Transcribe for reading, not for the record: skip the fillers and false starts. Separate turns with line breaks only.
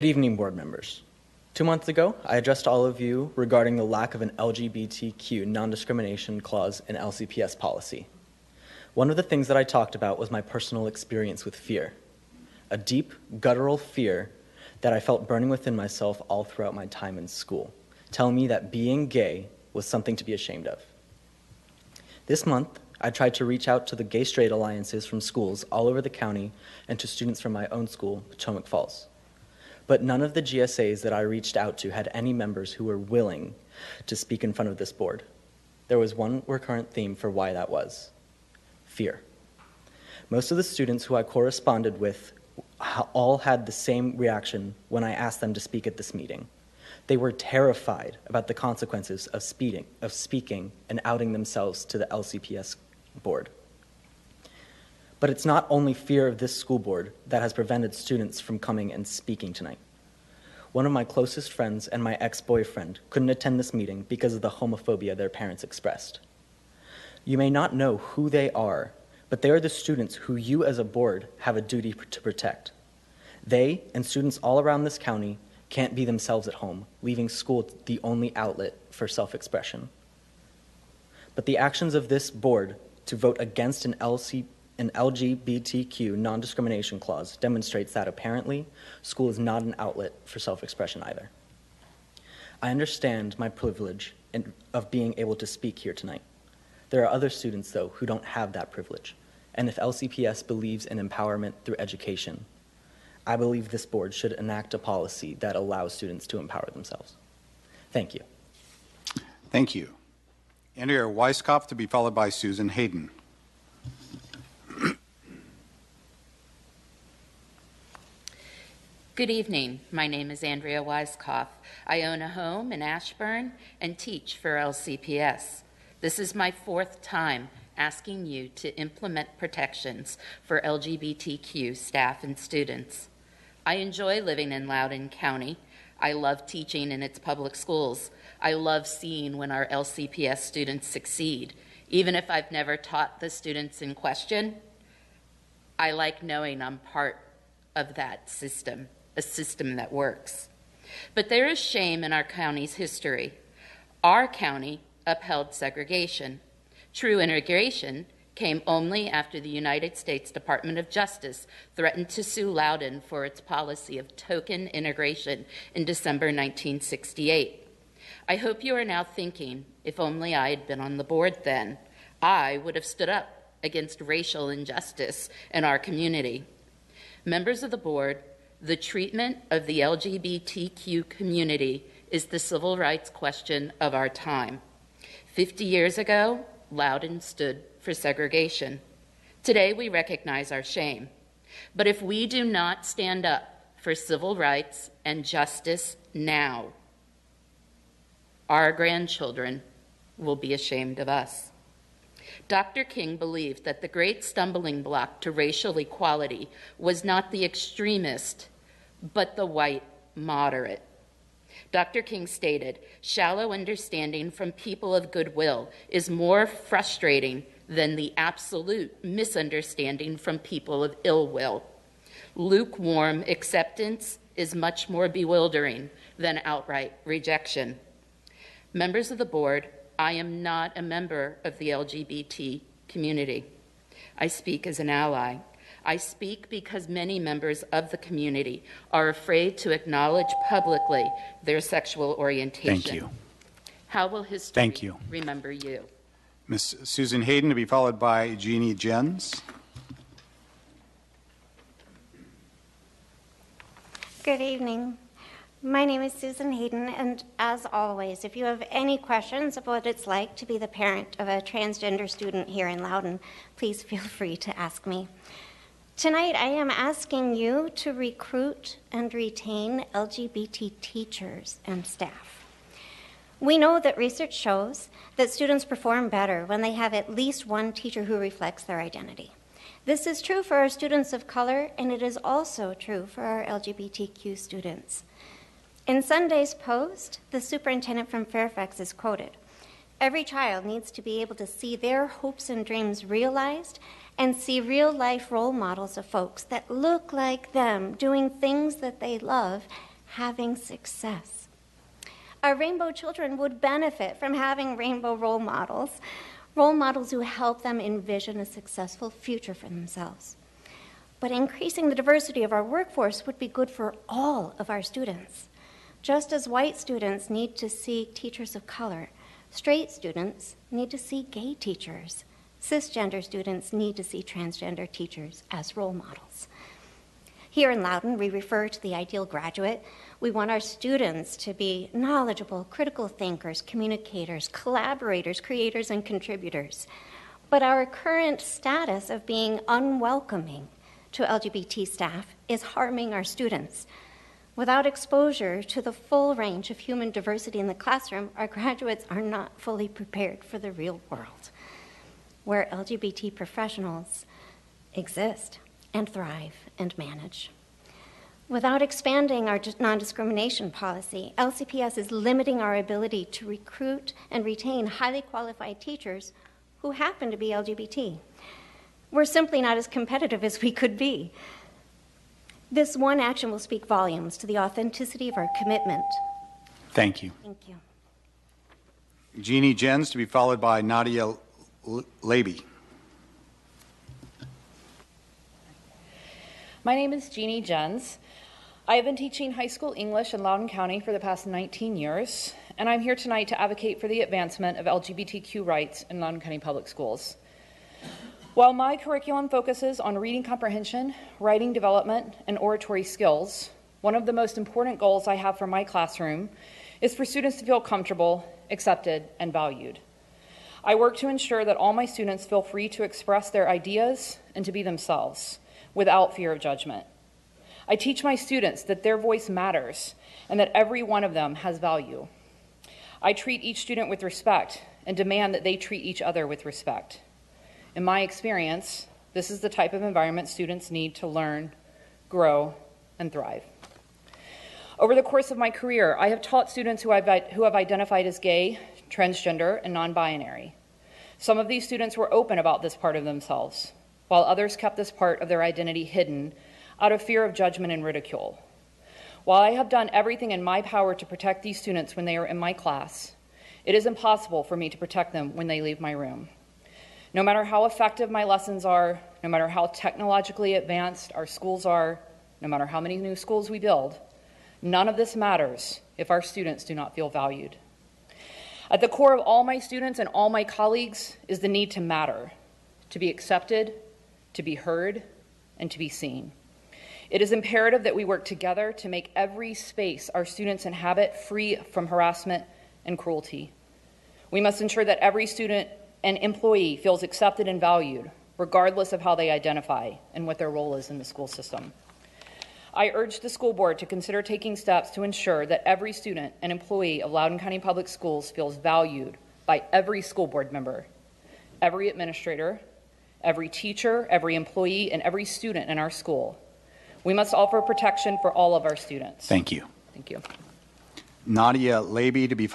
Good evening, board members. 2 months ago, I addressed all of you regarding the lack of an LGBTQ non-discrimination clause in LCPS policy. One of the things that I talked about was my personal experience with fear, a deep, guttural fear that I felt burning within myself all throughout my time in school, telling me that being gay was something to be ashamed of. This month, I tried to reach out to the gay-straight alliances from schools all over the county and to students from my own school, Potomac Falls. But none of the GSAs that I reached out to had any members who were willing to speak in front of this board. There was one recurrent theme for why that was: fear. Most of the students who I corresponded with all had the same reaction when I asked them to speak at this meeting. They were terrified about the consequences of speaking and outing themselves to the LCPS board. But it's not only fear of this school board that has prevented students from coming and speaking tonight. One of my closest friends and my ex-boyfriend couldn't attend this meeting because of the homophobia their parents expressed. You may not know who they are, but they are the students who you as a board have a duty to protect. They and students all around this county can't be themselves at home, leaving school the only outlet for self-expression. But the actions of this board to vote against an LGBTQ non-discrimination clause demonstrates that apparently school is not an outlet for self-expression either. I understand my privilege of being able to speak here tonight. There are other students, though, who don't have that privilege. And if LCPS believes in empowerment through education, I believe this board should enact a policy that allows students to empower themselves. Thank you.
Thank you. Andrea Weiskopf to be followed by Susan Hayden.
Good evening. My name is Andrea Weiskopf. I own a home in Ashburn and teach for LCPS. This is my 4th time asking you to implement protections for LGBTQ staff and students. I enjoy living in Loudoun County. I love teaching in its public schools. I love seeing when our LCPS students succeed. Even if I've never taught the students in question, I like knowing I'm part of that system, a system that works. But there is shame in our county's history. Our county upheld segregation. True integration came only after the United States Department of Justice threatened to sue Loudoun for its policy of token integration in December 1968. I hope you are now thinking, if only I had been on the board then, I would have stood up against racial injustice in our community. Members of the board, the treatment of the LGBTQ community is the civil rights question of our time. 50 years ago, Loudoun stood for segregation. Today, we recognize our shame. But if we do not stand up for civil rights and justice now, our grandchildren will be ashamed of us. Dr. King believed that the great stumbling block to racial equality was not the extremist, but the white moderate. Dr. King stated, "Shallow understanding from people of goodwill is more frustrating than the absolute misunderstanding from people of ill will. Lukewarm acceptance is much more bewildering than outright rejection." Members of the board, I am not a member of the LGBT community. I speak as an ally. I speak because many members of the community are afraid to acknowledge publicly their sexual orientation.
Thank you.
How will history
Thank you.
remember you?
Ms. Susan Hayden to be followed by Jeannie Jens.
Good evening. My name is Susan Hayden, and as always, if you have any questions of what it's like to be the parent of a transgender student here in Loudoun, please feel free to ask me. Tonight, I am asking you to recruit and retain LGBT teachers and staff. We know that research shows that students perform better when they have at least one teacher who reflects their identity. This is true for our students of color, and it is also true for our LGBTQ students. In Sunday's post, the superintendent from Fairfax is quoted, "Every child needs to be able to see their hopes and dreams realized and see real-life role models of folks that look like them, doing things that they love having success. Our rainbow children would benefit from having rainbow role models who help them envision a successful future for themselves. But increasing the diversity of our workforce would be good for all of our students. Just as white students need to see teachers of color, straight students need to see gay teachers. Cisgender students need to see transgender teachers as role models. Here in Loudoun, we refer to the ideal graduate. We want our students to be knowledgeable, critical thinkers, communicators, collaborators, creators, and contributors. But our current status of being unwelcoming to LGBT staff is harming our students. Without exposure to the full range of human diversity in the classroom, our graduates are not fully prepared for the real world, where LGBT professionals exist and thrive and manage. Without expanding our non-discrimination policy, LCPS is limiting our ability to recruit and retain highly qualified teachers who happen to be LGBT. We're simply not as competitive as we could be. This one action will speak volumes to the authenticity of our commitment.
Thank you.
Thank you.
Jeannie Jens to be followed by Nadia Laby.
My name is Jeannie Jens. I have been teaching high school English in Loudoun County for the past 19 years, and I'm here tonight to advocate for the advancement of LGBTQ rights in Loudoun County Public Schools. While my curriculum focuses on reading comprehension, writing development, and oratory skills, one of the most important goals I have for my classroom is for students to feel comfortable, accepted, and valued. I work to ensure that all my students feel free to express their ideas and to be themselves without fear of judgment. I teach my students that their voice matters and that every one of them has value. I treat each student with respect and demand that they treat each other with respect. In my experience, this is the type of environment students need to learn, grow, and thrive. Over the course of my career, I have taught students who have identified as gay, transgender, and non-binary. Some of these students were open about this part of themselves, while others kept this part of their identity hidden out of fear of judgment and ridicule. While I have done everything in my power to protect these students when they are in my class, it is impossible for me to protect them when they leave my room. No matter how effective my lessons are, no matter how technologically advanced our schools are, no matter how many new schools we build, none of this matters if our students do not feel valued. At the core of all my students and all my colleagues is the need to matter, to be accepted, to be heard, and to be seen. It is imperative that we work together to make every space our students inhabit free from harassment and cruelty. We must ensure that every student and employee feels accepted and valued, regardless of how they identify and what their role is in the school system. I urge the school board to consider taking steps to ensure that every student and employee of Loudoun County Public Schools feels valued by every school board member, every administrator, every teacher, every employee, and every student in our school. We must offer protection for all of our students.
Thank you.
Thank you.
Nadia Laby to be